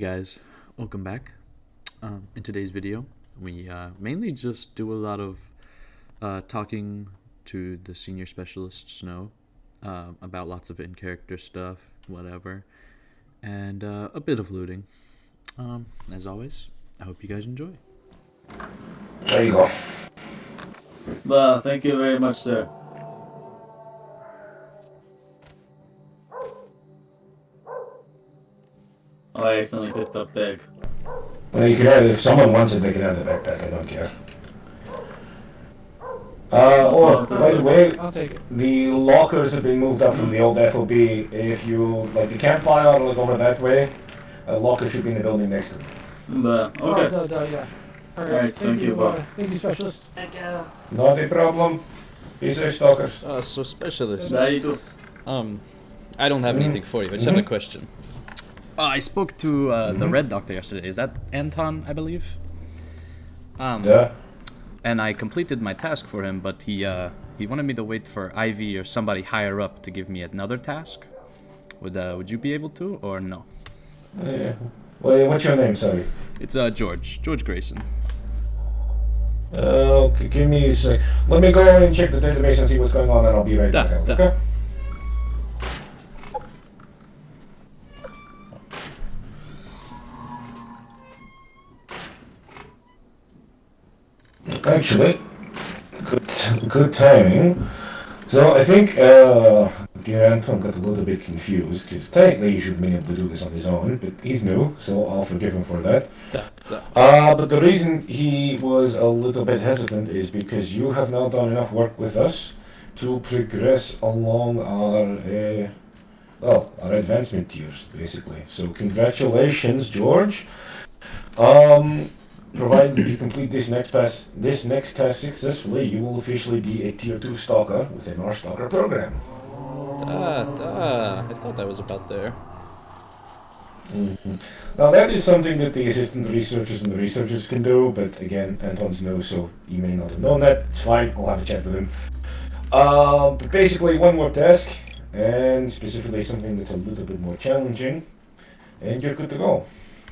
Guys, welcome back. In today's video, we mainly just do a lot of talking to the senior specialist Snow about lots of in-character stuff, whatever, and a bit of looting. As always, I hope you guys enjoy. There you go. Well, thank you very much, sir. Oh, I accidentally picked up bag. Well, you can have, if someone wants it, they can have the backpack. I don't care. By the way, I'll take it. the lockers have been moved up from the old FOB. If you like the campfire, look over that way. A locker should be in the building next to it. But, Oh, okay. yeah. Alright, thank you, Bob. Thank you, specialist. Not a problem. These are stalkers. So specialist. There you go. I don't have anything for you. I just have a question. I spoke to the Red Doctor yesterday. Is that Anton, I believe? Yeah. And I completed my task for him, but he wanted me to wait for Ivy or somebody higher up to give me another task. Would you be able to, or no? Yeah. Well, what's your name? Sorry. It's George Grayson. Okay, give me a sec. Let me go and check the database and see what's going on, and I'll be right back. Okay. Actually, good timing. So I think dear Anton got a little bit confused because technically he should have been able to do this on his own, but he's new, so I'll forgive him for that. But the reason he was a little bit hesitant is because you have now done enough work with us to progress along our advancement tiers, basically. So congratulations, George. Provided you complete this next task successfully, you will officially be a Tier 2 Stalker within our Stalker program. I thought that was about there. Now that is something that the assistant researchers and the researchers can do, but again, Anton's new, so he may not have known that. It's fine, I'll have a chat with him. But basically, one more task, and specifically something that's a little bit more challenging, and you're good to go.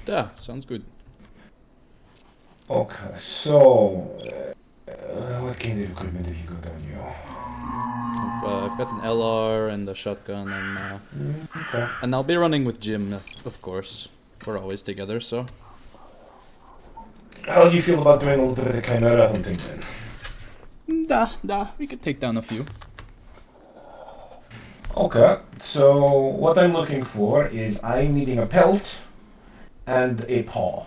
Yeah, sounds good. Okay, so what kind of equipment have you got on you? I've got an LR and a shotgun, and Okay. and I'll be running with Jim, of course. We're always together, so. How do you feel about doing a little bit of chimera hunting then? We could take down a few. Okay, so what I'm looking for is I'm needing a pelt and a paw.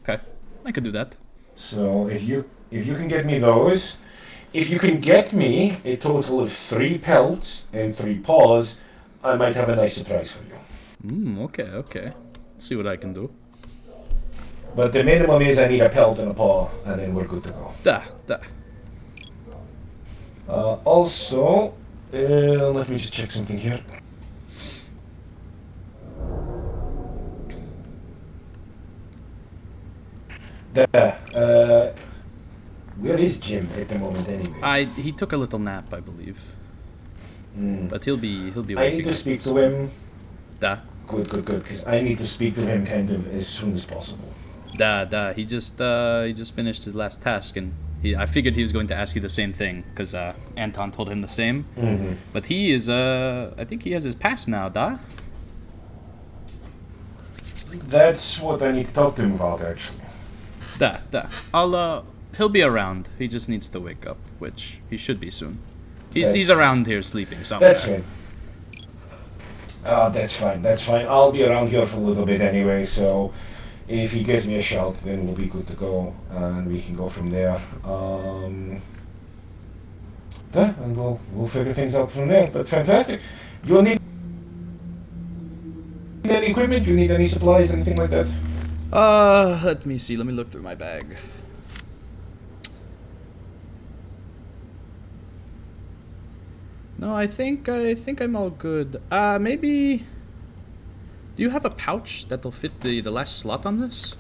Okay, I could do that. So if you can get me those, if you can get me a total of 3 pelts and 3 paws, I might have a nice surprise for you. Okay. See what I can do. But the minimum is I need a pelt and a paw, and then we're good to go. Also, let me just check something here. Where is Jim at the moment anyway? He took a little nap, I believe. But he'll be I waking need to up. speak to him. Da. Good, because I need to speak to him kind of as soon as possible. He just finished his last task, and I figured he was going to ask you the same thing, because Anton told him the same. But he is, I think he has his pass now, da? That's what I need to talk to him about, actually. He'll be around. He just needs to wake up, which he should be soon. He's around here sleeping somewhere. That's fine. That's fine. I'll be around here for a little bit anyway, so if he gives me a shout, then we'll be good to go, and we can go from there. And we'll figure things out from there. But fantastic. You'll need any equipment? You need any supplies, anything like that? Let me see. Let me look through my bag. No, I think I'm all good. Maybe. Do you have a pouch that'll fit the last slot on this?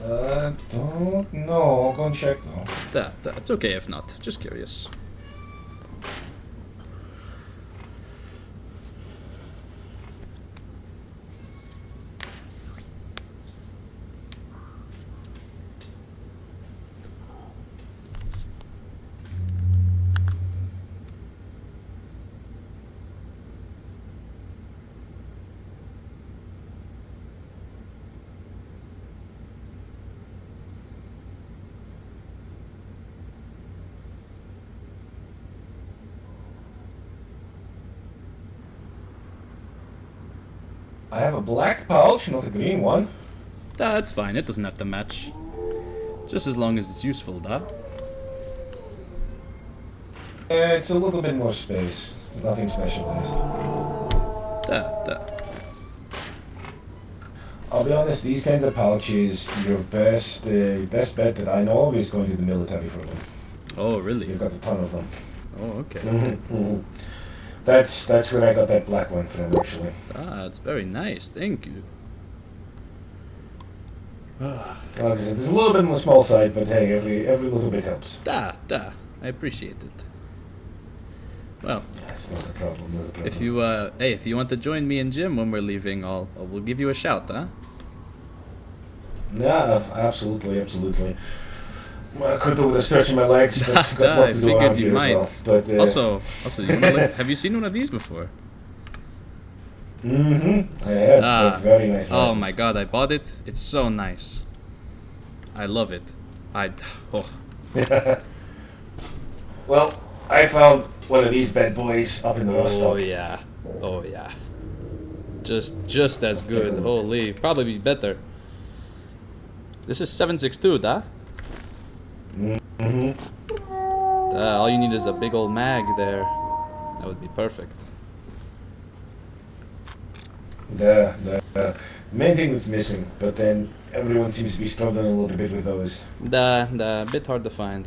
Don't know. I'll go and check though. It's okay if not. Just curious. I have a black pouch, not a green one. It's fine. It doesn't have to match. Just as long as it's useful, It's a little bit more space. Nothing specialized. I'll be honest, these kinds of pouches, your best bet that I know of is going to the military for them. Oh, really? You've got a ton of them. Oh, okay. That's where I got that black one from, actually. It's very nice. Thank you. Like I said, it's a little bit on the small side, but hey, every little bit helps. I appreciate it. Well, That's not a problem. Not a problem. if you want to join me and Jim when we're leaving, we'll give you a shout, Yeah, absolutely. I could do with a stretch in my legs, but got I what to do figured around you here might. as well. But, Also, you wanna have you seen one of these before? I have. They're very nice. Oh rifles. my god, I bought it. It's so nice. I love it. Well, I found one of these bad boys up in the Oh Rostock. yeah. Just as good. Holy, probably be better. This is 7.62, all you need is a big old mag there. That would be perfect. The main thing that's missing, but then everyone seems to be struggling a little bit with those. A bit hard to find,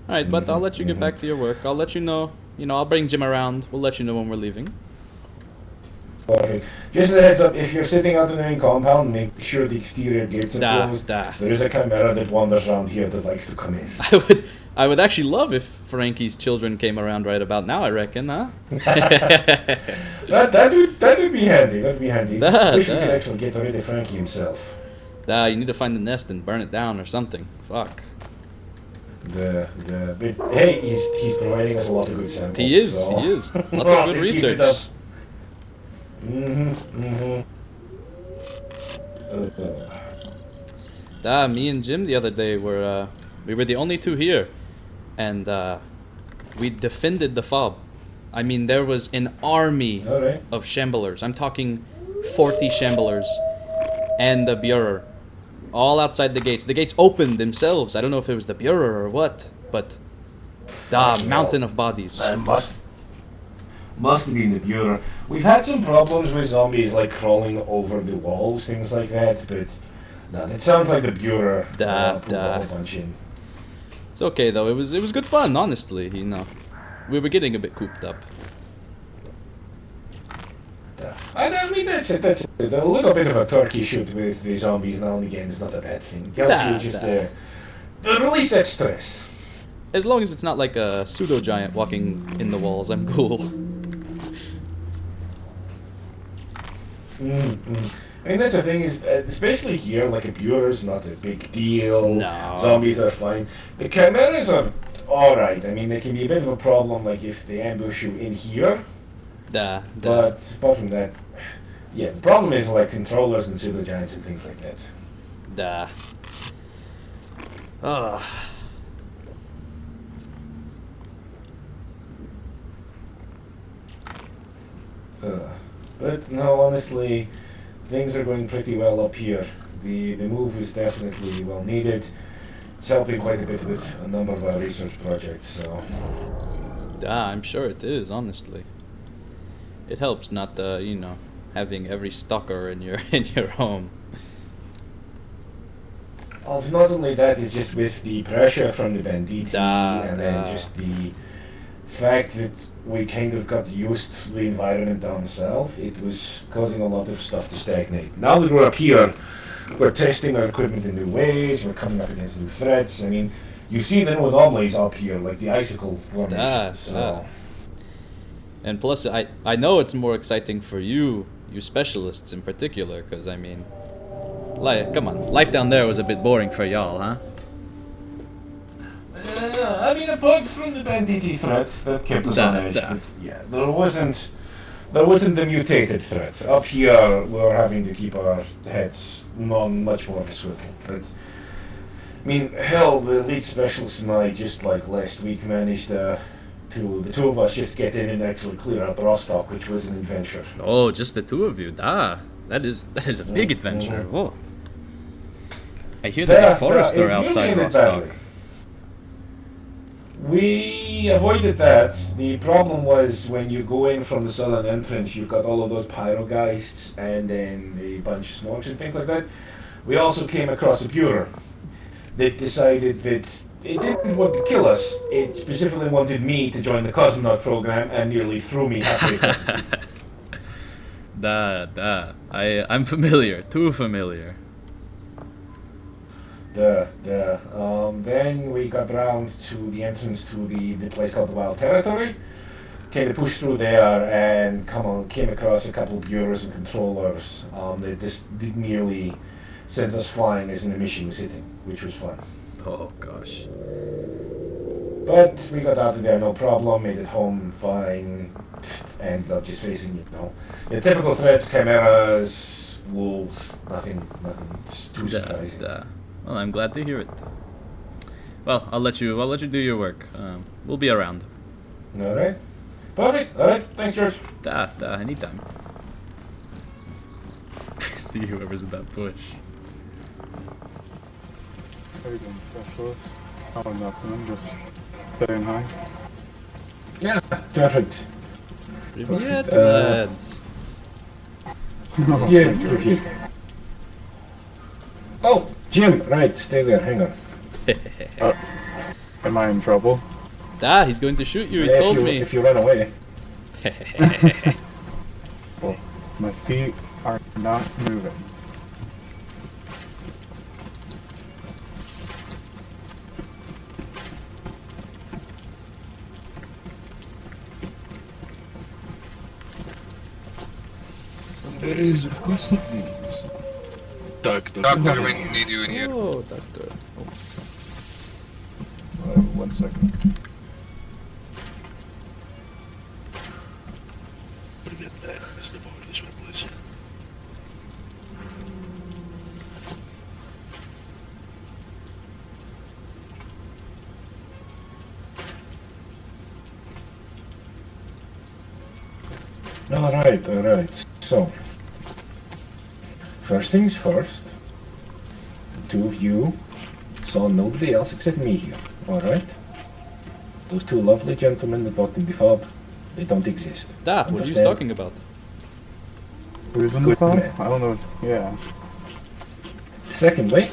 Alright, but I'll let you get back to your work. I'll let you know. I'll bring Jim around. We'll let you know when we're leaving. Perfect. Just a heads up, if you're sitting out in the main compound, make sure the exterior gates are closed. There is a chimera that wanders around here that likes to come in. I would actually love if Frankie's children came around right about now, I reckon, that would be handy. That'd be handy. Wish we could actually get rid of Frankie himself. You need to find the nest and burn it down or something. Fuck. But hey, he's providing us a lot of good samples. He is. So. Lots of good Keep it research. up. Me and Jim the other day were we were the only two here, and we defended the fob. I mean, there was an army of shamblers. I'm talking 40 shamblers and the Bureau, all outside the gates. The gates opened themselves. I don't know if it was the Bureau or what, but mountain of bodies. That must have been the Bureau. We've had some problems with zombies like crawling over the walls, things like that, but no, it sounds like the Bureau put a whole bunch in. It's okay though. It was good fun, honestly. We were getting a bit cooped up. I mean, that's it. A little bit of a turkey shoot with the zombies now and again is not a bad thing. Helps you just release that stress. As long as it's not like a pseudo giant walking in the walls, I'm cool. I mean, that's the thing is, especially here, like a Bureau's not a big deal. No. Zombies are fine. The chimeras are alright. I mean, they can be a bit of a problem, like if they ambush you in here. But apart from that, yeah, the problem is like controllers and pseudo giants and things like that. But no, honestly, things are going pretty well up here. The move is definitely well needed. It's helping quite a bit with a number of our research projects, so... I'm sure it is, honestly. It helps not, having every stalker in your home. Not only that, it's just with the pressure from the banditti, and then just the fact that we kind of got used to the environment down south, it was causing a lot of stuff to stagnate. Now that we're up here, We're testing our equipment in new ways. We're coming up against new threats. I mean, you see the new anomalies up here, like the icicle formation. So. And plus, I know it's more exciting for you specialists in particular, because I mean, come on, life down there was a bit boring for y'all, huh? I mean, apart from the banditti threats that kept us on edge, but yeah, there wasn't the mutated threat. Up here, we were having to keep our heads on much more of a swivel. But I mean, hell, the lead specialist and I just like last week managed the two of us just get in and actually clear out the Rostock, which was an adventure. Oh, just the two of you? That is a big adventure. Whoa. I hear there's a forester outside Rostock. We avoided that. The problem was when you go in from the southern entrance, you've got all of those pyrogeists and then a bunch of smokes and things like that. We also came across a Bureau that decided that it didn't want to kill us. It specifically wanted me to join the cosmonaut program and nearly threw me halfway across. I'm familiar. Too familiar. Then we got round to the entrance to the place called the Wild Territory. Kind of pushed through there and came across a couple of bureaus and controllers. They just nearly sent us flying as an emission was hitting, which was fun. Oh gosh. But we got out of there no problem, made it home fine, and just facing, the typical threats, chimeras, wolves, nothing too surprising. Well, I'm glad to hear it. Well, I'll let you do your work. We'll be around. All right. Perfect. All right. Thanks, George. Anytime. See whoever's in that bush. How you doing, specialist? Oh, nothing. I'm just saying hi. Yeah. Perfect. Привет, lads. Yeah. Perfect. Oh, Jim. Right. Stay there. Hang on. Am I in trouble? He's going to shoot you. He told me. If you run away. Well, my feet are not moving. There is, of course, it means. Doctor, we need you in here. Oh, doctor. Oh. 1 second. Forget that. Let's live over this one, please. All right. So, first things first. The two of you saw nobody else except me here. All right. Those two lovely gentlemen that bought in the fob, they don't exist. What are you talking about? Who's in the Good phone? man. I don't know. Yeah. Secondly,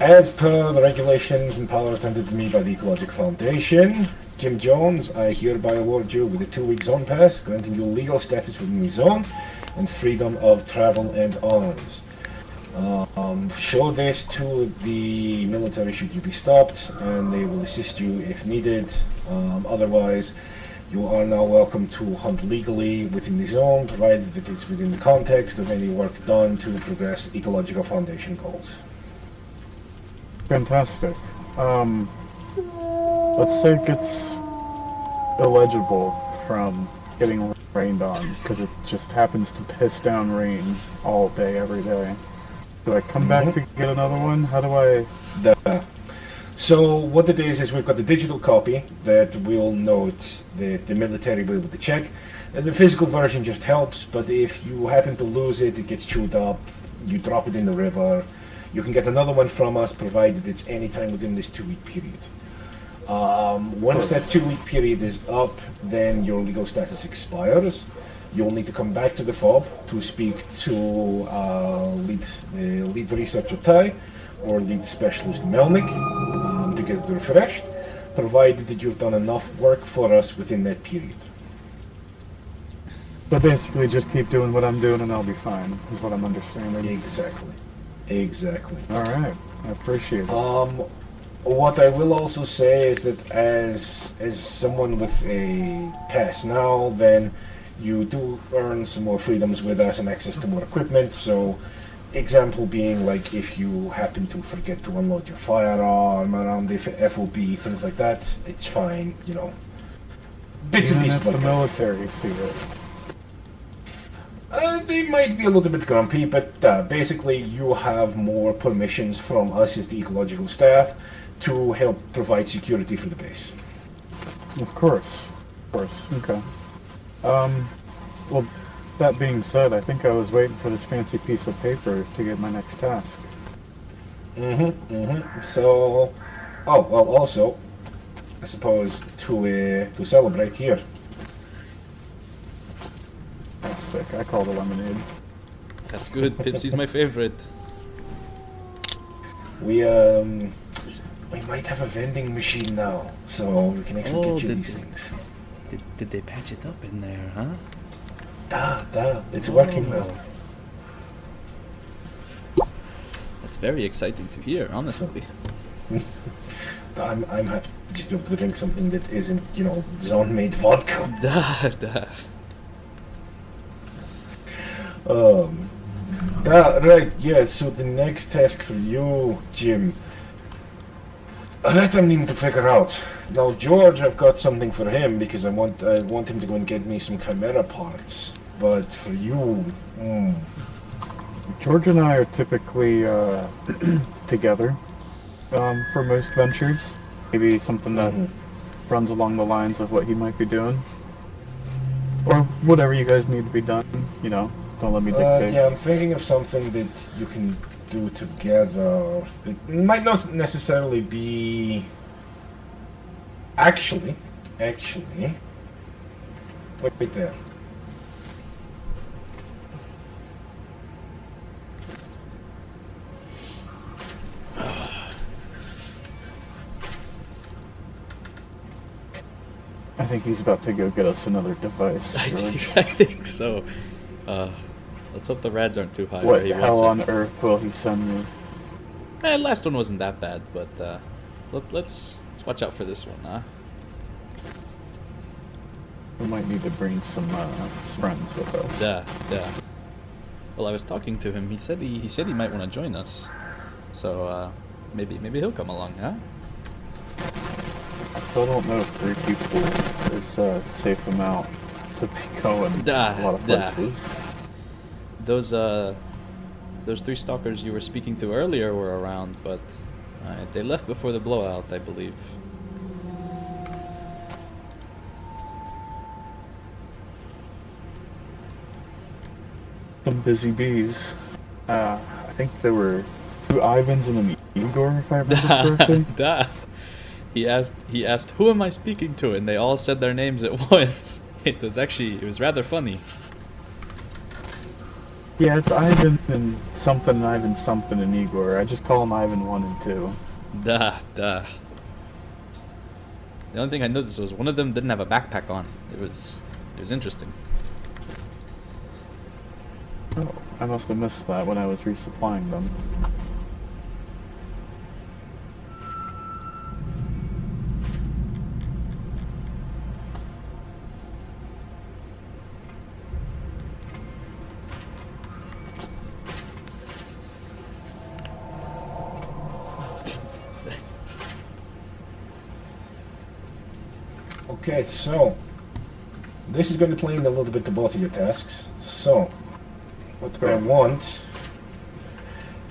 as per the regulations and powers handed to me by the Ecological Foundation, Jim Jones, I hereby award you with a 2-week zone pass, granting you legal status within the zone and freedom of travel and arms. Show this to the military should you be stopped, and they will assist you if needed. Otherwise, you are now welcome to hunt legally within the zone, provided that it's within the context of any work done to progress Ecological Foundation goals. Fantastic. Let's say it gets illegible from getting rained on, because it just happens to piss down rain all day, every day. Do I come back to get another one? How do I... So what it is we've got the digital copy that will note that the military will be able to check. And the physical version just helps, but if you happen to lose it, it gets chewed up, you drop it in the river. You can get another one from us, provided it's any time within this 2-week period. Once that 2-week period is up, then your legal status expires. You'll need to come back to the FOB to speak to lead researcher Ty or lead specialist Melnick to get it refreshed, provided that you've done enough work for us within that period. So basically, just keep doing what I'm doing and I'll be fine, is what I'm understanding. Exactly. Exactly. Alright, I appreciate it. What I will also say is that as someone with a pass now, then you do earn some more freedoms with us and access to more equipment. So, example being like if you happen to forget to unload your firearm around the FOB, things like that, it's fine. You know, bits and Even pieces if like the that. military see it. They might be a little bit grumpy, but basically you have more permissions from us as the ecological staff to help provide security for the base. Of course. Of course. Okay. Well, that being said, I think I was waiting for this fancy piece of paper to get my next task. So, oh, well, also, I suppose to celebrate here, Stick. I call the lemonade. That's good. Pepsi's my favorite. we might have a vending machine now, so we can actually Oh, get you did these they- things. Did they patch it up in there, huh? It's working now. That's very exciting to hear, honestly. I'm happy to just be able to drink something that isn't, you know, zone-made vodka. Da. Right, yeah, so the next task for you, Jim, that I'm needing to figure out. Now, George, I've got something for him because I want him to go and get me some Chimera parts. But for you, George and I are typically together for most ventures. Maybe something that runs along the lines of what he might be doing. Or whatever you guys need to be done, you know. Don't let me dictate. yeah, I'm thinking of something that you can do together. It might not necessarily be... Actually, wait there. I think he's about to go get us another device. George. I think so. Let's hope the rads aren't too high What where he wants hell on it. earth will he send me? Last one wasn't that bad, but let's watch out for this one, huh? We might need to bring some friends with us. Yeah. Well, I was talking to him. He said he might want to join us. So maybe he'll come along, huh? I still don't know if 3 people is a safe amount to be going a lot of places. Those 3 stalkers you were speaking to earlier were around, but they left before the blowout, I believe. Some busy bees. I think there were 2 Ivans and an Igor, if I remember correctly. He asked, "Who am I speaking to?" And they all said their names at once. It was rather funny. Yeah, it's Ivan and something and Igor. I just call them Ivan 1 and 2. Da. The only thing I noticed was one of them didn't have a backpack on. It was interesting. Oh, I must have missed that when I was resupplying them. Okay, so this is going to play in a little bit to both of your tasks. So, what I want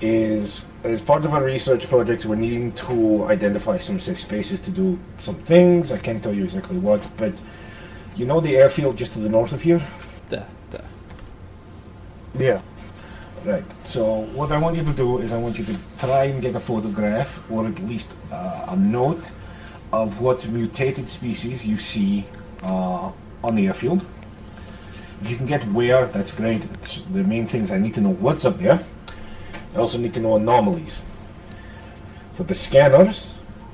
is, as part of our research projects, we're needing to identify some safe spaces to do some things. I can't tell you exactly what, but you know the airfield just to the north of here? Da. Yeah. Right. So what I want you to do is I want you to try and get a photograph, or at least a note, of what mutated species you see on the airfield. If you can get where, that's great. The main thing is I need to know what's up there. I also need to know anomalies. For the scanners,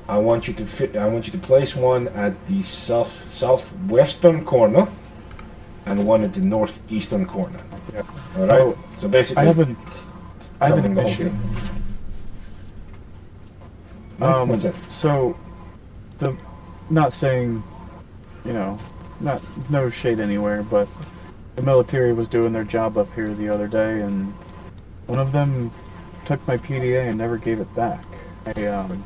I want you to place one at the southwestern corner and one at the northeastern corner. Yeah. All right. Oh, So basically, I have an covering the whole issue. thing. What's that? So, not saying, no shade anywhere, but the military was doing their job up here the other day, and one of them took my PDA and never gave it back. I don't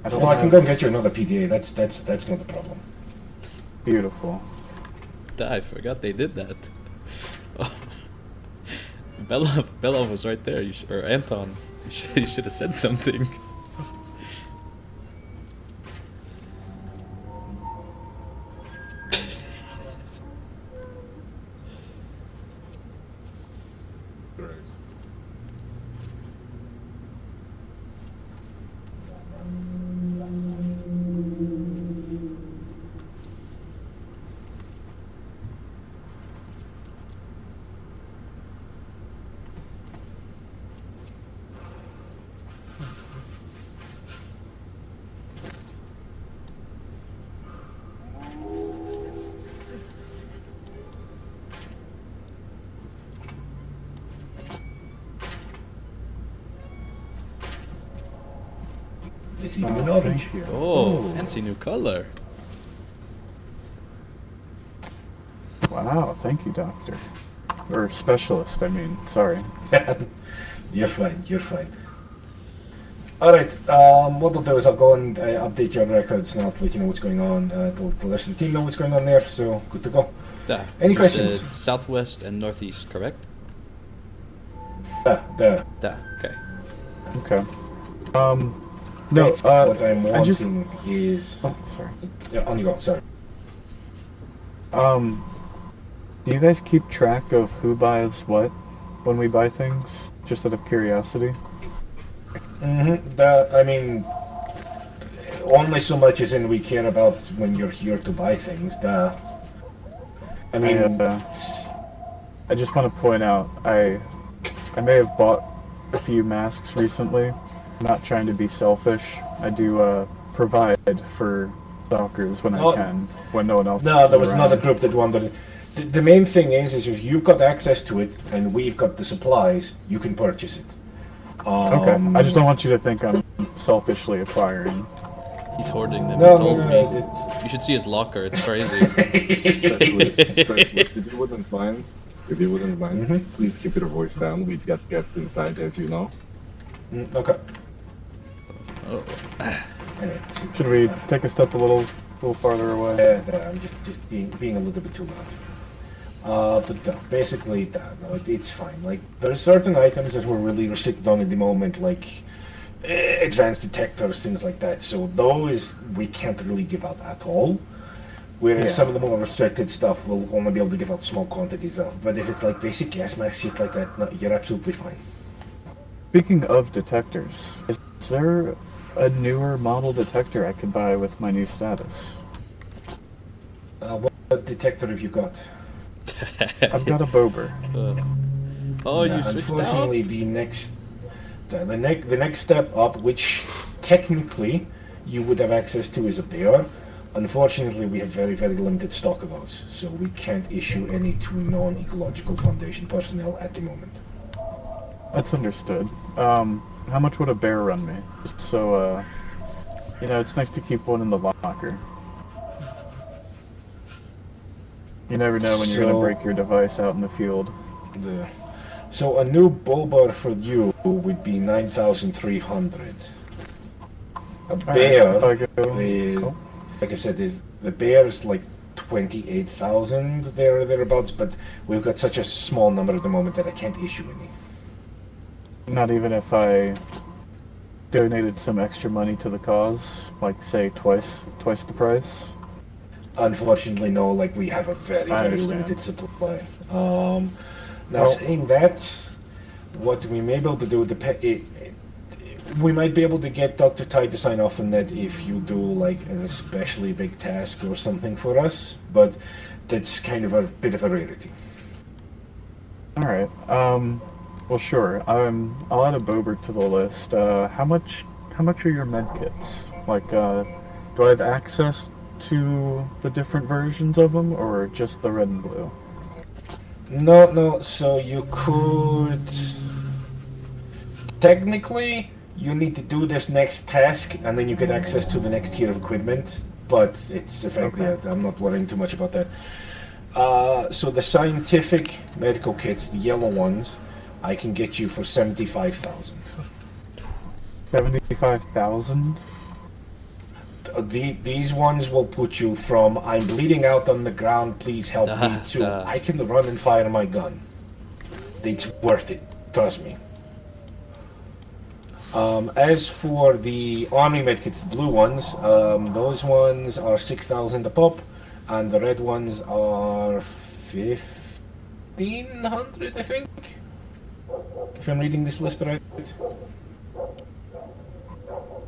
Well, I can go and get you another PDA. That's not a problem. Beautiful. I forgot they did that. Oh. Belov was right there. Or Anton. You should have said something. It's even in orange. Thank you. Oh, fancy new color. Wow, thank you, doctor. Or specialist, I mean, sorry. You're fine. You're fine. All right. What I'll do is I'll go and update your records now, to let you know what's going on. The rest of the team know what's going on there. So good to go. Any You questions? said southwest and northeast, correct? There. Okay. Okay. No, Basically, what I'm I just... wanting is. Oh, sorry. Yeah, on you go. Sorry. Do you guys keep track of who buys what when we buy things? Just out of curiosity? I mean, only so much as in we care about when you're here to buy things. I mean, I just want to point out, I may have bought a few masks recently. I'm not trying to be selfish. I do provide for stalkers when I can, when no one else no, is there was around. another group that wanted. The main thing is if you've got access to it and we've got the supplies, you can purchase it. Okay, I just don't want you to think I'm selfishly acquiring. He's hoarding them, No, he told no, me. no, You should see his locker, it's crazy. Specialist, if you wouldn't mind, please keep your voice down. We've got guests inside, as you know. Okay. Oh. Anyway, Should we take a step a little farther away? I'm just being a little bit too loud. But basically, no, it's fine. Like, there are certain items that we're really restricted on at the moment, like advanced detectors, things like that. So those we can't really give out at all. Whereas some of the more restricted stuff we'll only be able to give out small quantities of. But if it's like basic gas masks, shit like that, no, you're absolutely fine. Speaking of detectors, is there a newer model detector I could buy with my new status? What detector have you got? I've got a Bober. Oh, you switched out? Unfortunately, the next step up, which technically you would have access to, is a bear. Unfortunately, we have very, very limited stock of those, so we can't issue any to non-ecological foundation personnel at the moment. That's understood. How much would a bear run me? Just so, it's nice to keep one in the locker. You never know when you're going to break your device out in the field. So a new Bobar for you would be 9,300. A bear is, like I said, the bear is like 28,000 thereabouts, but we've got such a small number at the moment that I can't issue any. Not even if I donated some extra money to the cause, like say twice the price? Unfortunately, no. Like, we have a very, very limited supply. Now, saying that, what we may be able to do, we might be able to get Dr. Ty to sign off on that if you do like an especially big task or something for us, but that's kind of a bit of a rarity. All right. Well, sure. I'll add a Bober to the list. How much are your med kits? Like, do I have access to the different versions of them, or just the red and blue? No. So you could technically you need to do this next task, and then you get access to the next tier of equipment. But it's effectively, Okay. I'm not worrying too much about that. So the scientific medical kits, the yellow ones, I can get you for 75,000. 75,000? These ones will put you from I'm bleeding out on the ground, please help me, to I can run and fire my gun. It's worth it, trust me. As for the army medkits, the blue ones, those ones are 6,000 a pop, and the red ones are 1,500, I think. If I'm reading this list right.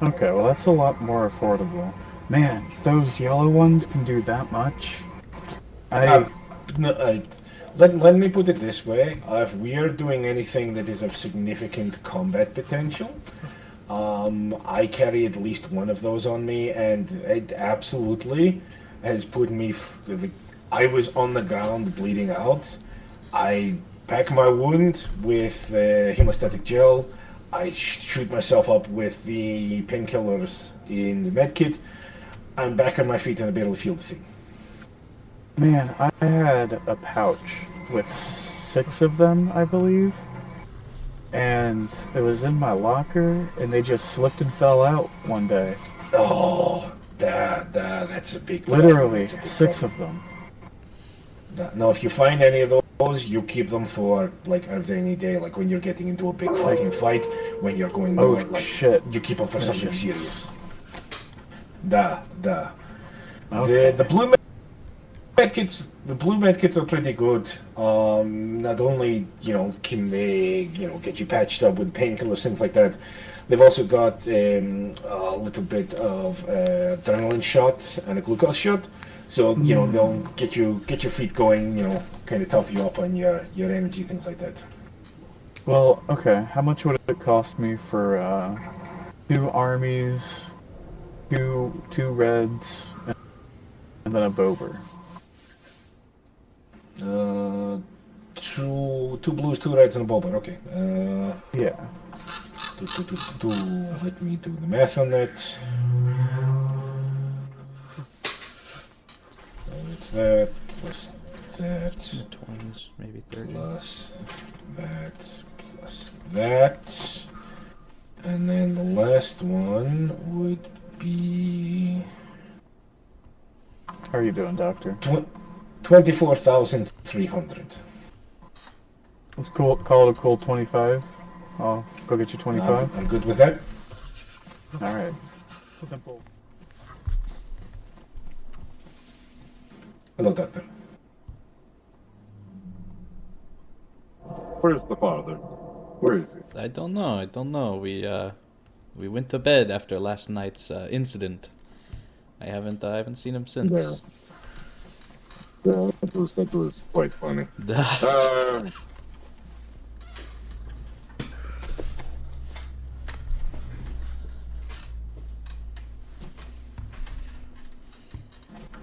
Okay, well that's a lot more affordable. Man, those yellow ones can do that much? Uh, no, let me put it this way. If we are doing anything that is of significant combat potential, I carry at least one of those on me, and it absolutely has put me. I was on the ground bleeding out. I pack my wound with hemostatic gel. I shoot myself up with the painkillers in the medkit. I'm back on my feet and I barely feel the thing. Man, I had a pouch with 6 of them, I believe. And it was in my locker, and they just slipped and fell out one day. Oh, that's a big Literally, problem. 6 of them. No, if you find any of those, you keep them for like a rainy day, like when you're getting into a big fucking fight, when you're going Oh, more, like shit. you keep them for something Missions. serious. Da. Okay. The blue medkits are pretty good. Not only can they get you patched up with painkillers, things like that. They've also got a little bit of adrenaline shot and a glucose shot. So they'll get your feet going. Kind of top you up on your energy, things like that. Well, okay. How much would it cost me for 2 armies, two reds, and then a bober? Two blues, two reds, and a bobber. Okay. Yeah. Let me do the math on that. It's that plus that In the 20s, maybe 30. plus that, and then the last one would be How are you doing, Doctor? 24,300. Let's call it a cool 25. I'll go get you 25. I'm good with that. Alright. Simple. Hello, Doctor. Where's the father? Where is he? I don't know. We went to bed after last night's incident. I haven't seen him since. Yeah, that was quite funny.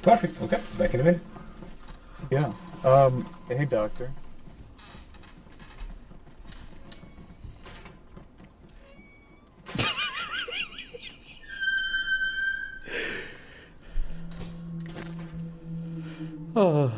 Perfect. Okay, back in a minute. Yeah. Hey, Doctor. Oh.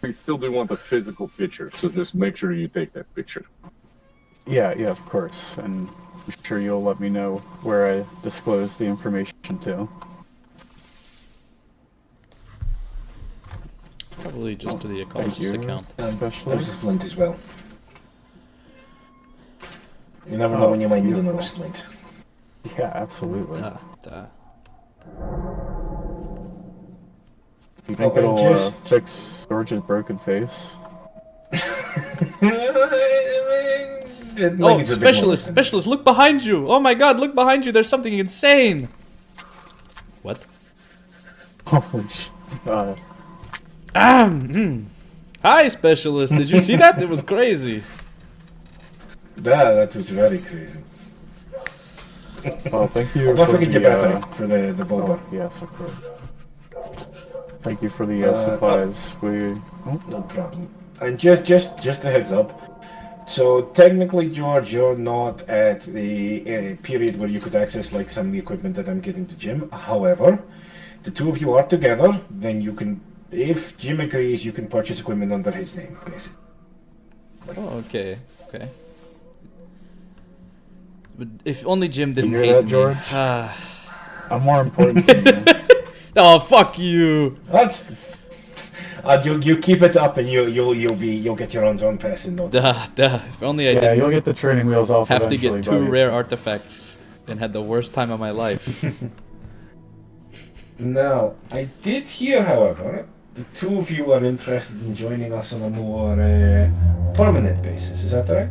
we still do want the physical picture, so just make sure you take that picture. Yeah, of course. And I'm sure you'll let me know where I disclose the information to. Probably just to the Thank accomplices you, account. There's a especially. splint as well. You never know when you might need another splint. Yeah, absolutely. You think Oh, and it'll fix George's broken face? Oh, specialist, look behind you! Oh my god, look behind you, there's something insane! What? Holy sh... Hi, specialist, did you see that? It was crazy. That was very crazy. Well, thank you Don't for forget the, your battery for the bulb. Oh, yes, of course. Thank you for the supplies. No problem. And just a heads up. So technically, George, you're not at the period where you could access like some of the equipment that I'm getting to Jim. However, the two of you are together. Then you can, if Jim agrees, you can purchase equipment under his name, basically. Oh, okay. But if only Jim didn't You hear hate that, me. George? I'm more important than you. Oh, fuck you! That's. You keep it up, and you'll get your own pass in no time. If only I Yeah, didn't you'll get the training wheels off have to eventually, get two buddy. rare artifacts and had the worst time of my life. Now, I did hear, however, the two of you are interested in joining us on a more permanent basis. Is that right?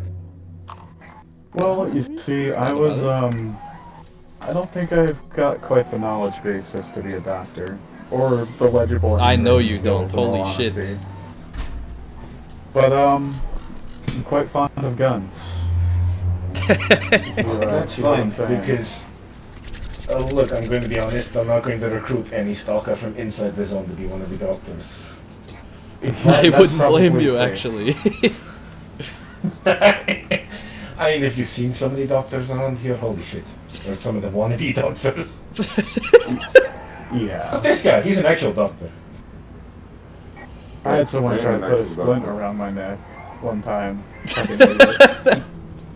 Well, you see, I don't think I've got quite the knowledge basis to be a doctor. Or the legible I know you skills, don't, in all holy shit. honesty. But, I'm quite fond of guns. That's fine, because, look, I'm going to be honest, I'm not going to recruit any stalker from inside the zone to be one of the doctors. I That's wouldn't blame probably you, safe. actually. I mean, if you've seen so many doctors around here, holy shit. Or some of the wannabe doctors. Yeah. But this guy, he's an actual doctor. I had someone try to put a Actually, splint around my neck one time. Fucking idiot.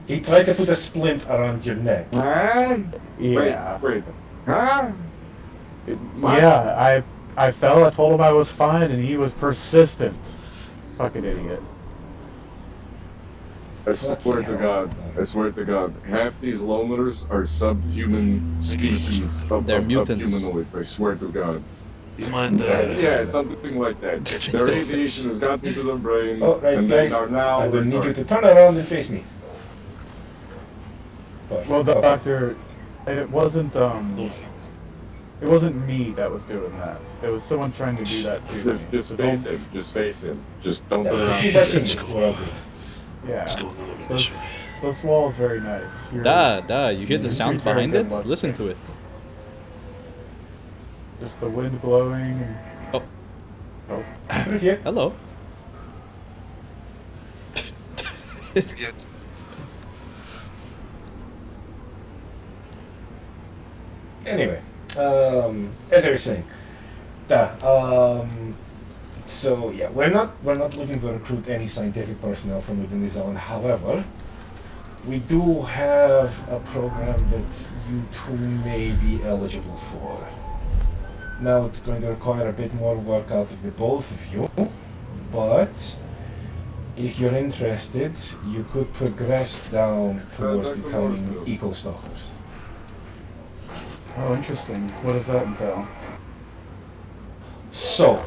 He tried to put a splint around your neck. Yeah. Wait. Yeah, I fell, I told him I was fine, and he was persistent. Fucking idiot. I swear to God, half these loaners are subhuman species of They're mutants. humanoids, I swear to God. You mind, Yeah, something like that. Their radiation has gotten into their brain, Oh, right, and guys, they are now I'm going to need you retarded. to turn around and face me. Well, doctor, it wasn't me that was doing that. It was someone trying to do that too. Just face him. Just face him. Just don't Yeah, put it on. he's asking me. We're all good. Yeah. This wall is very nice. You hear the sounds very behind good it? luck. Listen to it. Just the wind blowing. Oh, Right here. hello. Anyway, as I was saying, so yeah, we're not looking to recruit any scientific personnel from within the zone. However, we do have a program that you two may be eligible for. Now it's going to require a bit more work out of the both of you, but if you're interested, you could progress down towards becoming eco-stalkers. Oh, interesting. What does that entail? So,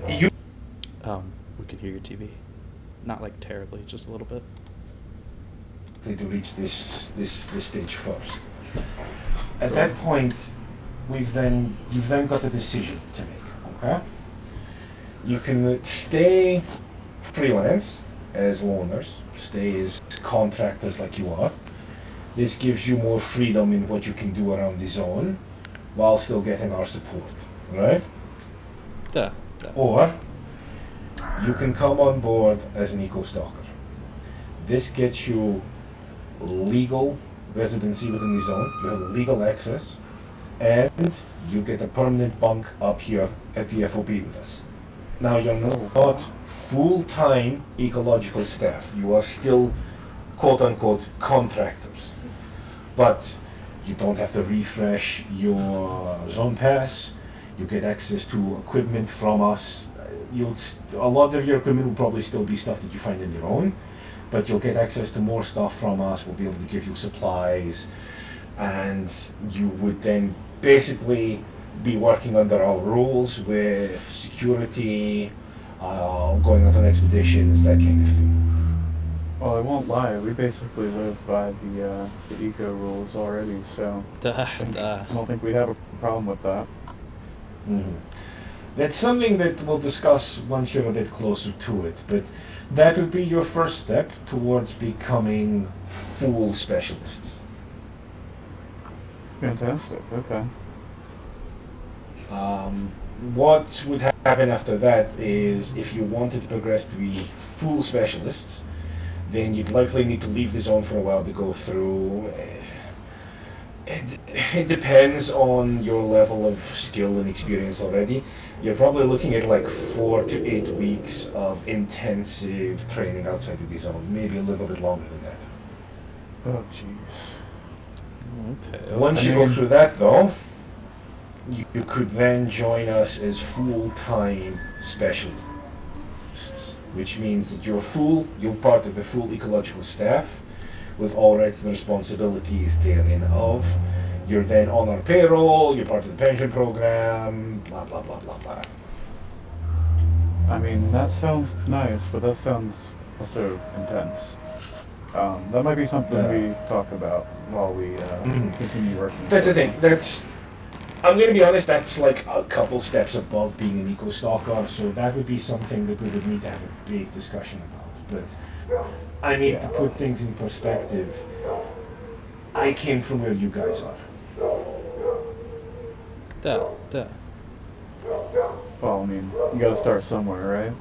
you We can hear your TV. Not like terribly, just a little bit. need to reach this stage first. At that point, you've then got a decision to make. Okay, you can stay freelance as loaners, stay as contractors like you are. This gives you more freedom in what you can do around the zone, while still getting our support, right? Yeah. Or you can come on board as an eco-stalker. This gets you legal residency within the zone, you have legal access, and you get a permanent bunk up here at the FOB with us. Now you're not full-time ecological staff. You are still quote-unquote contractors. But you don't have to refresh your zone pass. You get access to equipment from us. A lot of your equipment will probably still be stuff that you find on your own, but you'll get access to more stuff from us. We'll be able to give you supplies, and you would then basically be working under our rules with security, going on expeditions, that kind of thing. Well, I won't lie. We basically live by the eco rules already, so I don't think we'd have a problem with that. Mm-hmm. That's something that we'll discuss once you're a bit closer to it, but that would be your first step towards becoming full specialists. Fantastic. Okay. What would happen after that is, if you wanted to progress to be full specialists, then you'd likely need to leave the zone for a while to go through. It depends on your level of skill and experience already. You're probably looking at like 4 to 8 weeks of intensive training outside of the zone, maybe a little bit longer than that. Oh, jeez. Okay. Once you go through that, though, you could then join us as full-time specialists, which means that you're part of the full ecological staff, with all rights and responsibilities therein of. You're then on our payroll, you're part of the pension program, blah, blah, blah, blah, blah. I mean, that sounds nice, but that sounds also intense. That might be something we talk about while we continue working. That's the thing. I'm going to be honest, that's like a couple steps above being an eco-stalker, so that would be something that we would need to have a big discussion about. But I mean, to put things in perspective, I came from where you guys are. Duh. Well, I mean, you gotta start somewhere,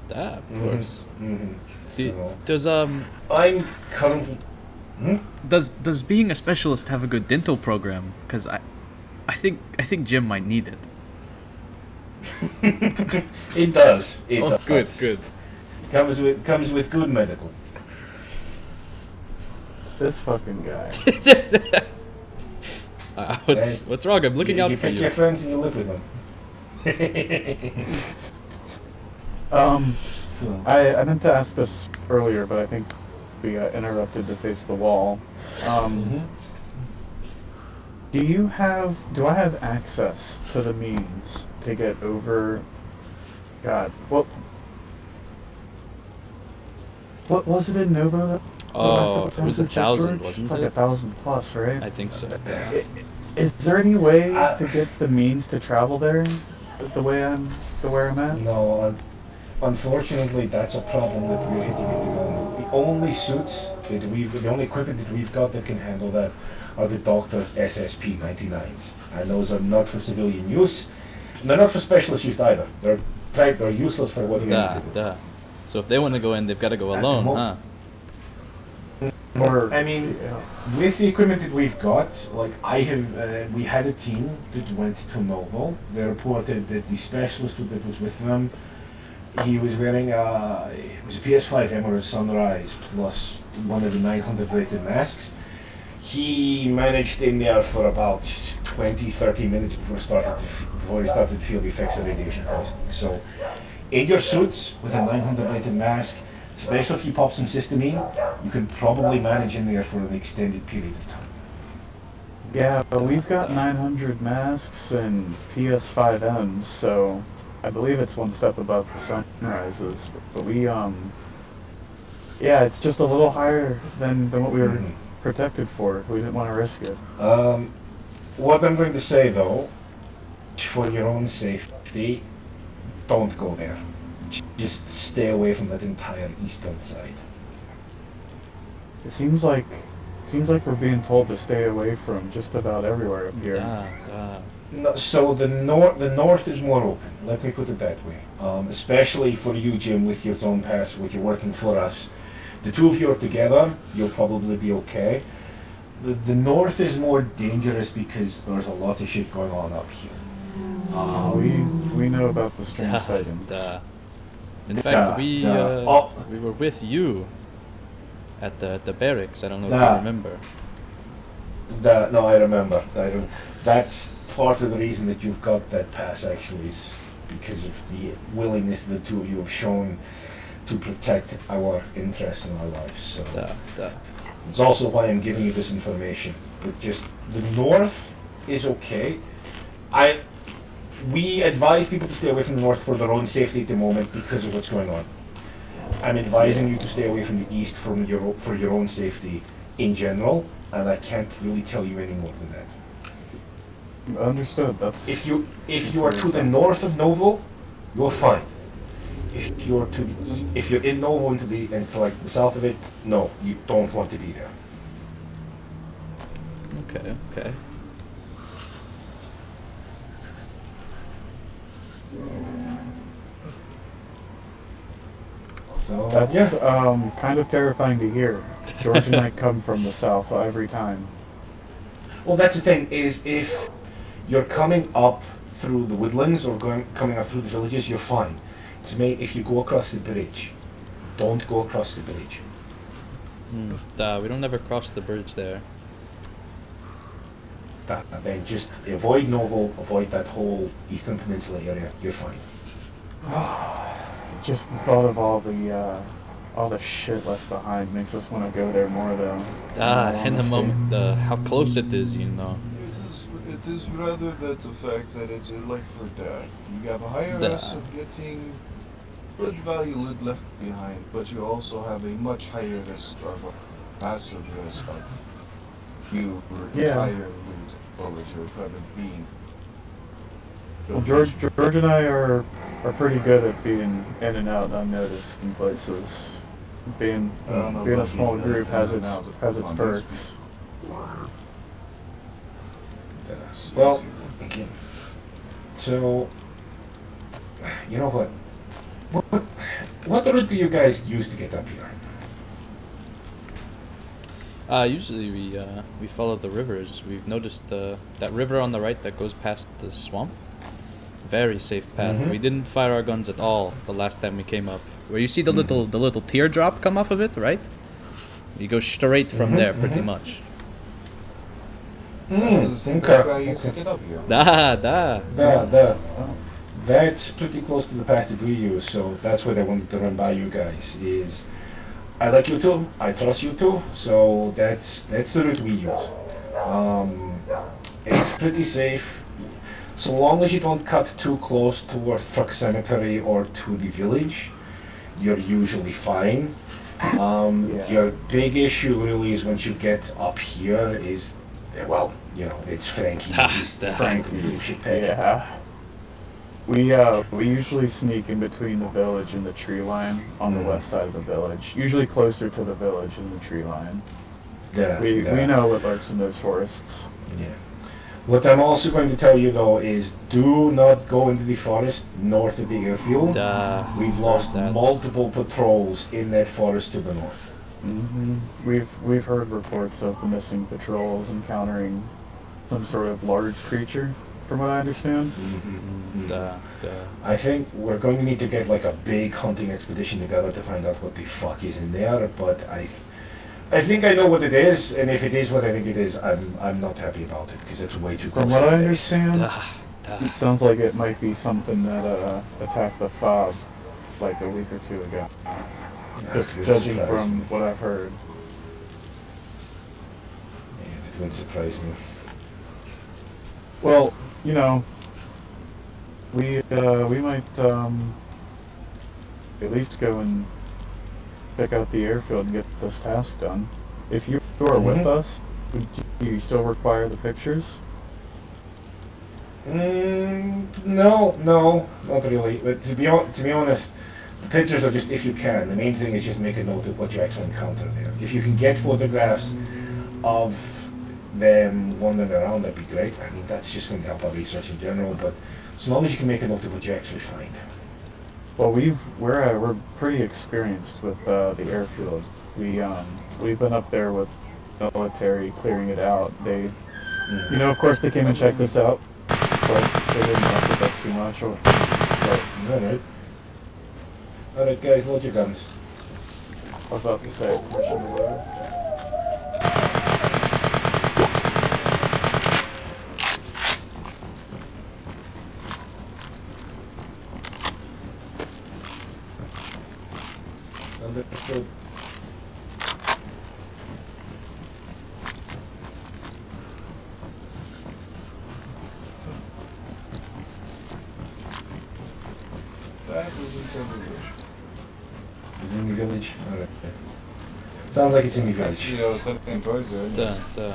right? Of course. So, Does I'm currently... does being a specialist have a good dental program? Because I think Jim might need it. It does. It Oh, does. good. Comes with good medical. This fucking guy. What's wrong? I'm looking out you for pick you. your friends and you live with them. So. I meant to ask this earlier, but I think we got interrupted to face the wall. Do I have access to the means to get over? God, what was it in Nova? Oh, it was 1,000, wasn't It's like it? 1,000 plus, right? I think so. Is there any way to get the means to travel there? The way I'm at? No, unfortunately, that's a problem that we're hitting at the moment. The only equipment that we've got that can handle that are the doctor's SSP-99s, and those are not for civilian use. And they're not for specialist use either. They're useless for what they need to do. So if they want to go in, they've got to go alone, huh? I mean, with the equipment that we've got, like we had a team that went to Novo. They reported that the specialist that was with them, he was wearing it was a PS5 Emerald Sunrise plus one of the 900 rated masks. He managed in there for about 20-30 minutes before he started to feel the effects of radiation poisoning. So, in your suits with a 900 rated mask, especially if you pop some histamine, you can probably manage in there for an extended period of time. Yeah, but we've got 900 masks and PS5Ms, so I believe it's one step above the Sunrises. But we, yeah, it's just a little higher than what we were protected for. We didn't want to risk it. What I'm going to say though, for your own safety, don't go there. Just stay away from that entire eastern side. It seems like we're being told to stay away from just about everywhere up here. No, so the north is more open. Let me put it that way. Especially for you, Jim, with your zone pass, with you working for us. The two of you are together, you'll probably be okay. The north is more dangerous because there's a lot of shit going on up here. We know about the strange sightings. In fact, Oh, we were with you at the barracks. I don't know if Duh. you remember. No, I remember. That's part of the reason that you've got that pass, actually, is because of the willingness the two of you have shown to protect our interests in our lives. So it's also why I'm giving you this information. But just the north is okay. We advise people to stay away from the north for their own safety at the moment because of what's going on. I'm advising you to stay away from the east for your own safety in general, and I can't really tell you any more than that. Understood. That's If you are to the north of Novo, you're fine. If you're in Novo into like the south of it, no, you don't want to be there. Okay. So that's kind of terrifying to hear. George and I come from the south every time. Well, that's the thing, is if you're coming up through the woodlands or coming up through the villages, you're fine. It's me, if you go across the bridge, don't go across the bridge. We don't ever cross the bridge there. Then just avoid Novo, avoid that whole Eastern Peninsula area, you're fine. Just the thought of all the shit left behind makes us want to go there more, though. In the moment, how close it is, you know. It is rather that the fact that it's a life or death. You have a higher risk of getting good value left behind, but you also have a much higher risk of a massive risk of you retire loot over your current being. Well, George and I are pretty good at being in and out unnoticed in places. Being a small group has its perks. Well, again, so you know what? What route do you guys use to get up here? Usually we follow the rivers. We've noticed that river on the right that goes past the swamp. Very safe path. We didn't fire our guns at all the last time we came up. Where you see the little teardrop come off of it, right? You go straight from there, pretty much. That's pretty close to the path that we use, so that's what I wanted to run by you guys. Is I like you too, I trust you too, so that's the route we use. It's pretty safe, so long as you don't cut too close towards Truck Cemetery or to the village, you're usually fine. Your big issue really is once you get up here is, well, you know, it's Frankie. Frankie, you should pick. Yeah. We usually sneak in between the village and the tree line on the west side of the village. Usually closer to the village than the tree line. We know what lurks in those forests. Yeah. What I'm also going to tell you though is do not go into the forest north of the airfield. We've lost multiple patrols in that forest to the north. We've heard reports of the missing patrols encountering some sort of large creature, from what I understand. I think we're going to need to get like a big hunting expedition together to find out what the fuck is in there, but I think I know what it is, and if it is what I think it is, I'm not happy about it, because it's way too close. From what I understand, it sounds like it might be something that attacked the fob like a week or two ago. Just judging from what I've heard. Yeah, it wouldn't surprise me. Well, you know, we might at least go and pick out the airfield and get this task done. If you are with us, do you still require the pictures? No, not really. But to be honest, the pictures are just if you can. The main thing is just make a note of what you actually encounter there. If you can get photographs of them wandering around, that'd be great. I mean, that's just going to help our research in general. But as long as you can make a note of what you actually find. Well, we're pretty experienced with the airfield. We've been up there with military clearing it out. They, you know, of course they came and checked us out. but they didn't mess with us too much. Alright. Alright, guys, load your guns. I was about to say, permission to load. Understood. That was inside the village. Is it in the village? Alright. Sounds like it's in the village. You know, something towards there. Duh.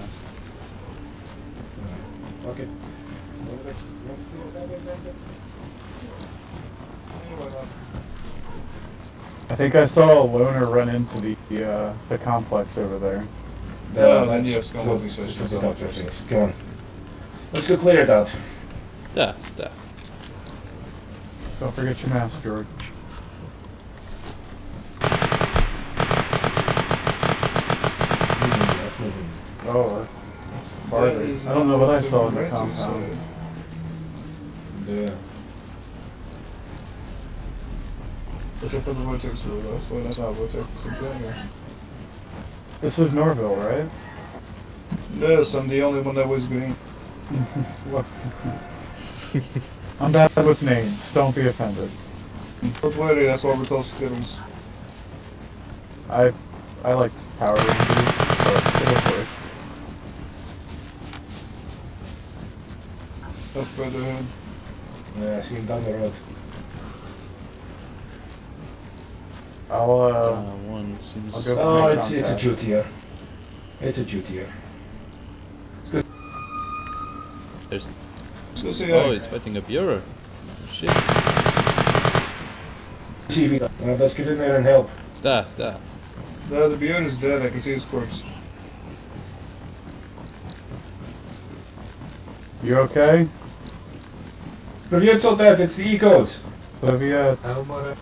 Okay. I think I saw a loner run into the complex over there. No, then that's yes, go cool. with me, so Let's she's look on at the that first. first. Go on. Let's go clear it out. Duh. Don't forget your mask, George. Oh, that's farther. I don't know what I saw in the compound. Yeah. Look for the vortex rule, though, so that's not vortex again. This is Norville, right? Yes, I'm the only one that was green. What? I'm bad with names. Don't be offended. Don't worry, that's why we're called Skittles. I like Power Rangers, but it'll work. Up further ahead. Yeah, I see him down the road. I'll One seems. I'll go- Oh, make it's a contact. GTR. It's a GTR. There's. Let's go see Oh, he's fighting a Bureau. Shit. TV. Let's get in there and help. Duh. No, the beard is dead, I can see his corpse. You okay? But you're so dead, it's the ecos. Olivia, I'm alright.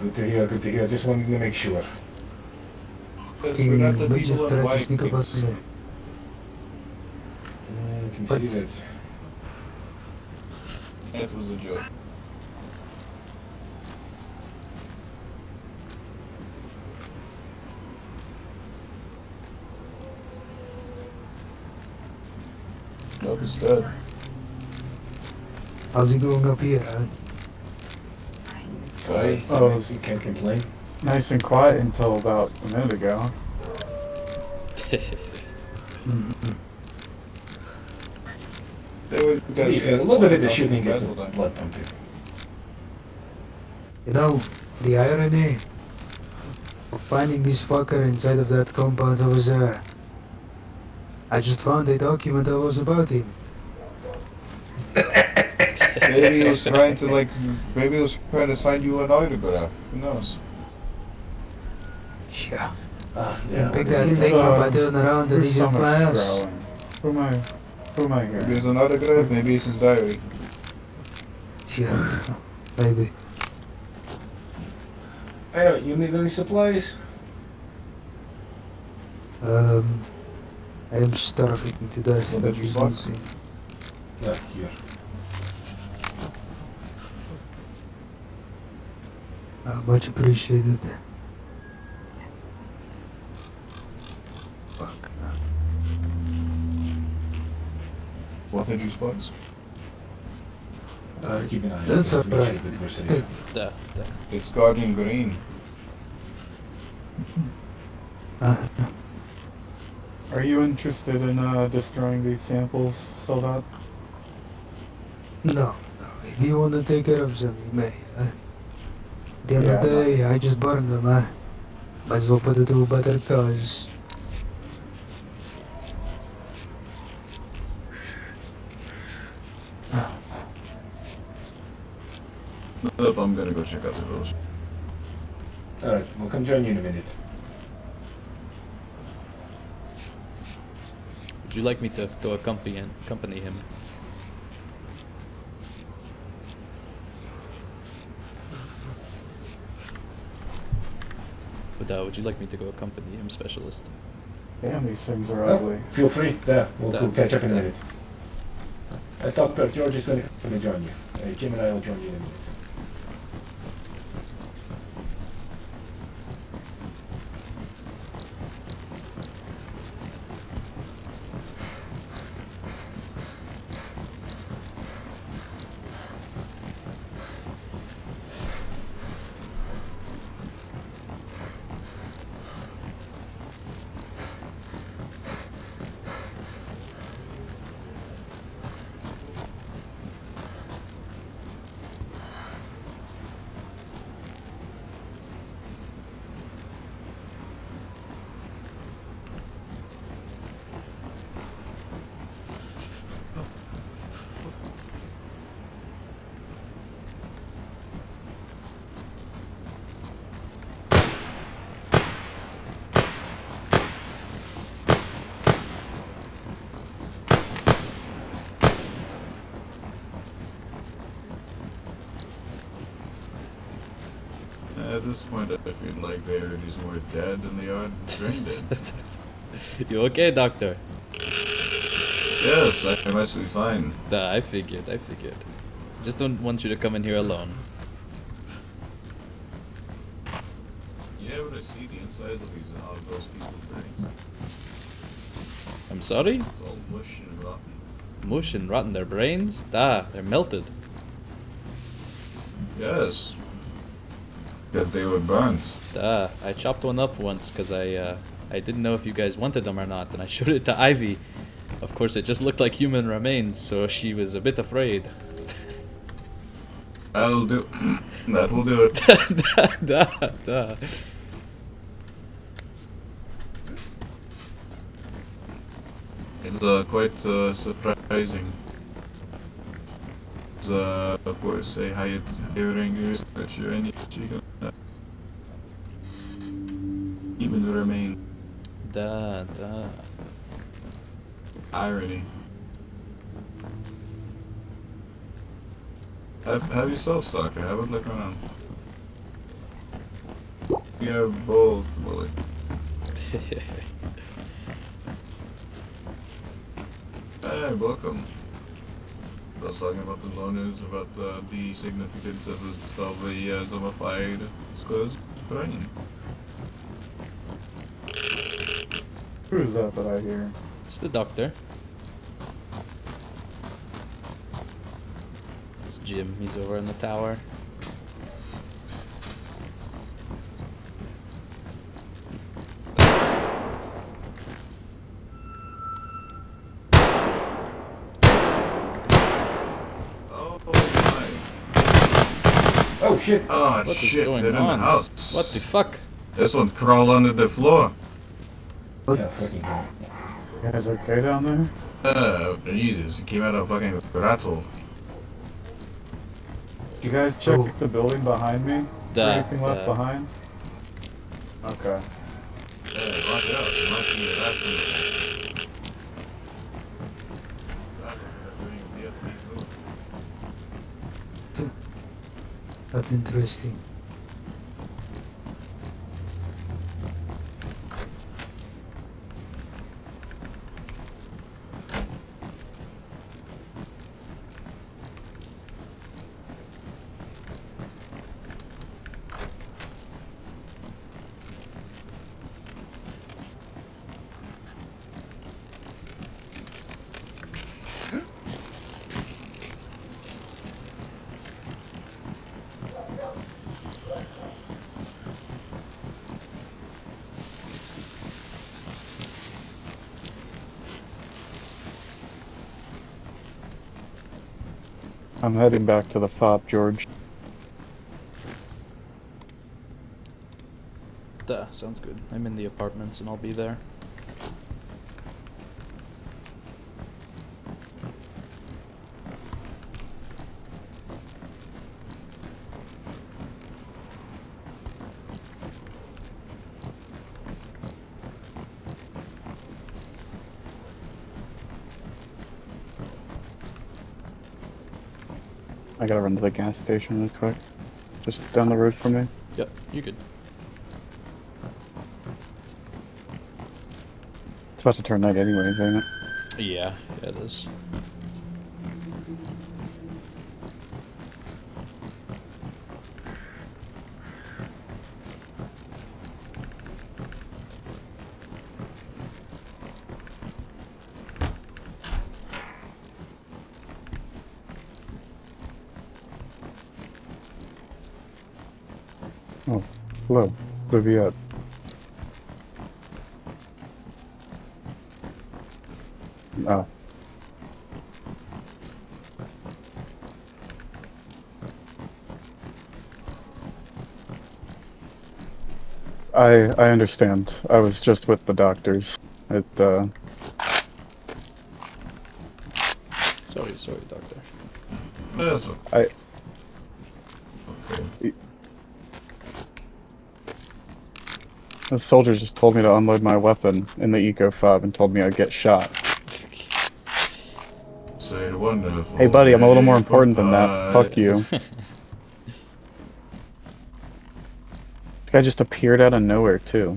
Good to hear. Just wanted to make sure. Because we're not the Major people in try to white sneak up on things. me. I can But- see that. That was a joke. Nope, he's dead. How's it going up here, huh? Fine. Oh. You can't complain. nice and quiet until about a minute ago. They were A little bit of the shooting gets the blood pumping. You know, the irony of finding this fucker inside of that compound over there. I just found a document that was about him. Maybe he was trying to maybe he was trying to sign you an autograph. Who knows? Yeah. Yeah. Big ass thing up, I turn around and he's Who's in so my much ass. growling? Who am I Maybe here? it's an autograph, maybe it's his diary. Yeah, maybe. Hey, you need any supplies? I am starving to death. Well, That did you is box? one thing. Yeah, here. Much appreciated. Fuck. What did you spots? Let's keep an eye on That's this, make alright. sure that we're safe. Duh. It's Guardian Green. Are you interested in destroying these samples, Soldat? No. If you want to take care of them, you may. At the end of the Yeah, no. day, I just burned them. Might as well put it to a better cause. Nope, I'm gonna go check out the village. Alright, we'll come join you in a minute. Would you like me to go accompany him? Would you like me to go accompany him, Specialist? Damn, these things are Well, ugly. feel free. There, we'll catch up in a Duh. minute. I thought George is going to join you. Jim and I will join you in a minute. At this point, I feel like they are just more dead than they are brain dead. You okay, doctor? Yes, I'm actually fine. Duh, I figured. Just don't want you to come in here alone. You ever see the inside of those people's brains? I'm sorry? It's all mush and rotten. Mush and rotten their brains? Duh, they're melted. Yes. Because they were burnt. Duh, I chopped one up once because I didn't know if you guys wanted them or not, and I showed it to Ivy. Of course, it just looked like human remains, so she was a bit afraid. That'll do. That will do it. Duh. It's quite surprising. It's, of course, a high hearing that you're any even remain. Duh. Irony. Have yourself, Stalker. Have a look around. We have both, Willie. Hey, welcome. I was talking about the loners, about the significance of the zombified squid's brain. Who is that I hear? It's the doctor. It's Jim. He's over in the tower. Oh my. Oh shit! Oh What is shit, going they're in on? the house. What the fuck? This one crawled under the floor. Yeah, fucking hell. You guys okay down there? Jesus, it came out of a fucking rat hole. You guys check Oh. the building behind me? Duh, Anything left duh. behind? Okay. Yeah, watch out, there might be rats in there. That's interesting. I'm heading back to the fob, George. Duh, sounds good. I'm in the apartments and I'll be there. I gotta run to the gas station really quick. Just down the road from me. Yep, you good. about to turn night anyways, ain't it? Yeah, it is. Oh, hello. Where have you at? Oh. I understand. I was just with the doctors. It, Sorry, doctor. That's okay. The soldiers just told me to unload my weapon in the eco fob and told me I'd get shot. Say wonderful. Hey buddy, I'm a little more important than that. Bye. Fuck you. This guy just appeared out of nowhere, too.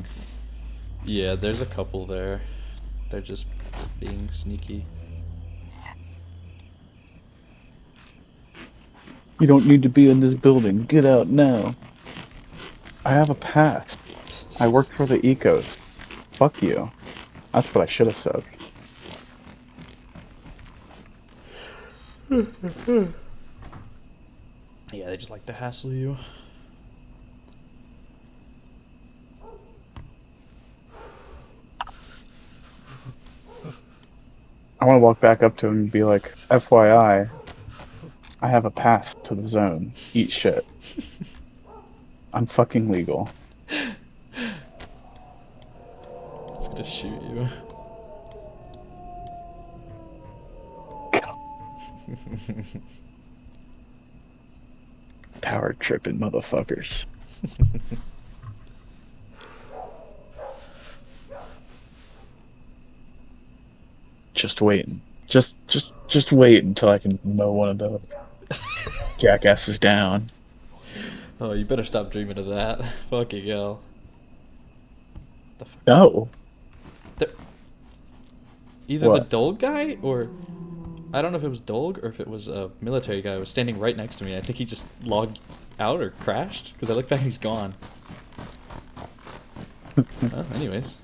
Yeah, there's a couple there. They're just being sneaky. You don't need to be in this building. Get out now. I have a pass. I work for the Ecos. Fuck you. That's what I should have said. Yeah, they just like to hassle you. I want to walk back up to him and be like, FYI, I have a pass to the zone. Eat shit. I'm fucking legal. It's gonna shoot you. Power tripping motherfuckers. Just waiting. Just wait until I can mow one of the jackasses down. Oh, you better stop dreaming of that. Fucking hell. The fuck? No. Either What? the Dolg guy or... I don't know if it was Dolg or if it was a military guy who was standing right next to me. I think he just logged out or crashed because I looked back and he's gone. Well, anyways.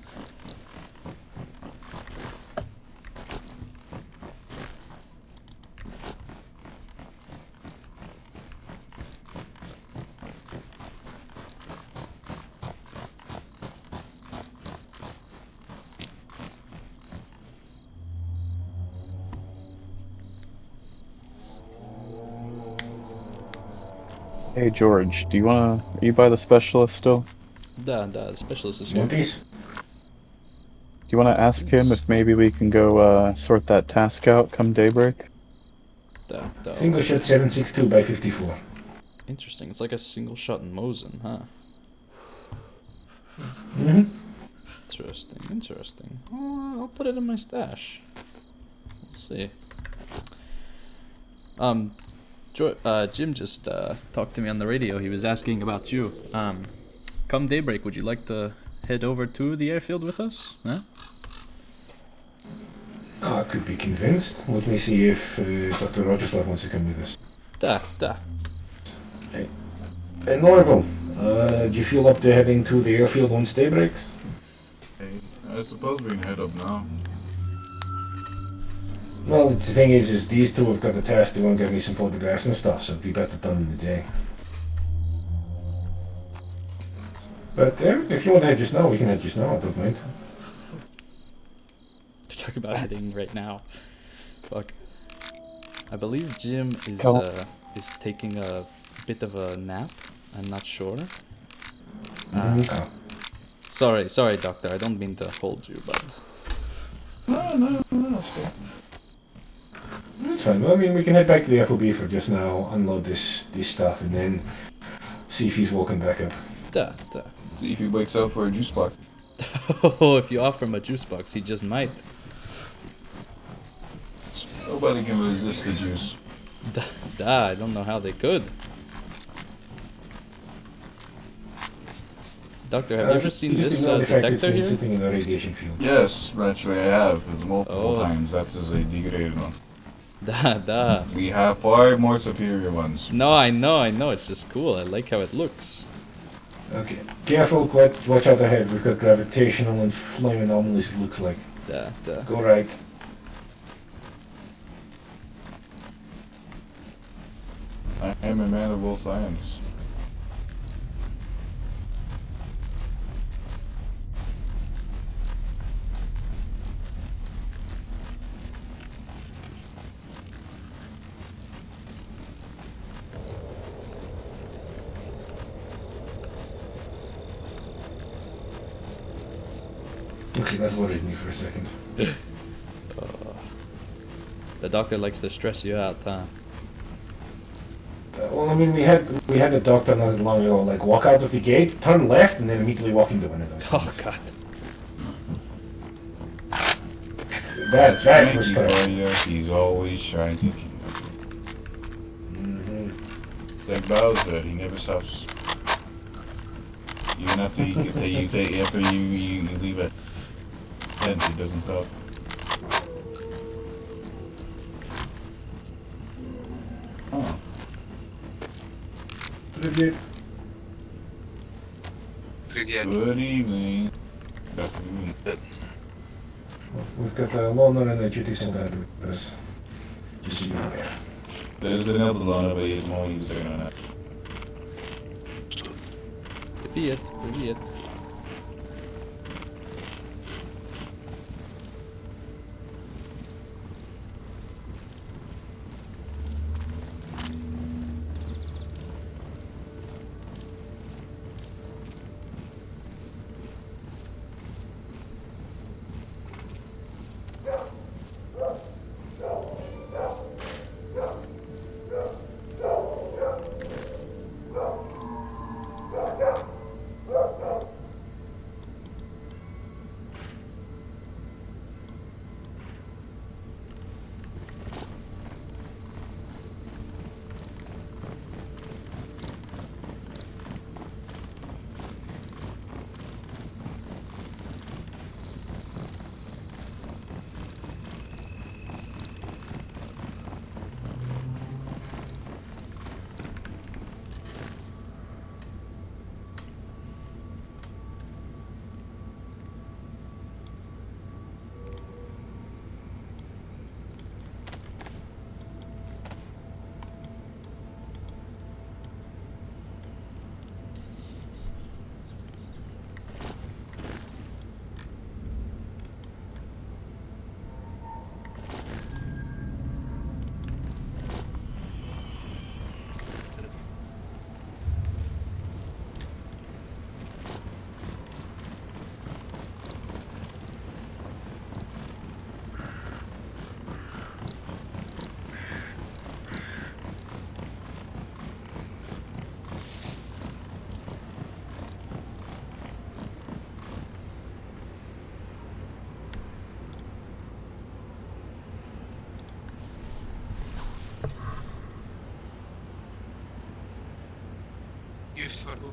Hey George, do you wanna... Are you by the specialist still? The specialist is here. Monkeys? Do you wanna ask him if maybe we can go sort that task out come daybreak? Single shot 762 by 54. Interesting. It's like a single shot in Mosin, huh? Mm-hmm. Interesting. I'll put it in my stash. We'll see. Jim just talked to me on the radio. He was asking about you. Come daybreak, would you like to head over to the airfield with us? Huh? I could be convinced. Let me see if Dr. Rogerslav wants to come with us. Da. Hey. And Norval, do you feel up to heading to the airfield once day breaks? Hey, I suppose we can head up now. Well, the thing is these two have got the task to go and get me some photographs and stuff, so it'd be better done in the day. But if you want to head just now, we can head just now, I don't mind. You're talking about heading right now. Fuck. I believe Jim is taking a bit of a nap. I'm not sure. Okay. Sorry, doctor. I don't mean to hold you, but... No, that's fine. That's fine. Well, I mean, we can head back to the FOB for just now, unload this stuff, and then see if he's walking back up. Da. See if he wakes up for a juice box. Oh, if you offer him a juice box, he just might. Nobody can resist the juice. I don't know how they could. Doctor, have you ever seen just this ignore the fact it's detector been here? sitting in a radiation field. Yes, actually I have. It's multiple Oh. times. That's as a degraded one. Da. We have far more superior ones. No, I know. It's just cool. I like how it looks. Okay, careful, watch out ahead. We've got gravitational and flame anomalies, it looks like. Da. Go right. I am a man of both science. Okay, that worried me for a second. The doctor likes to stress you out, huh? Well, I mean, we had a doctor not long ago, like, walk out of the gate, turn left, and then immediately walk into one of those. Oh god. That was tough. for you. He's always trying to keep Like Bowser, he never stops. Even after you leave it, then he doesn't stop. Oh. Привет. Good evening. Good afternoon. We've got a loner and a duty soldat with us. Just so you know. There's another loner, but he's more used on that. Привет. Gift for who?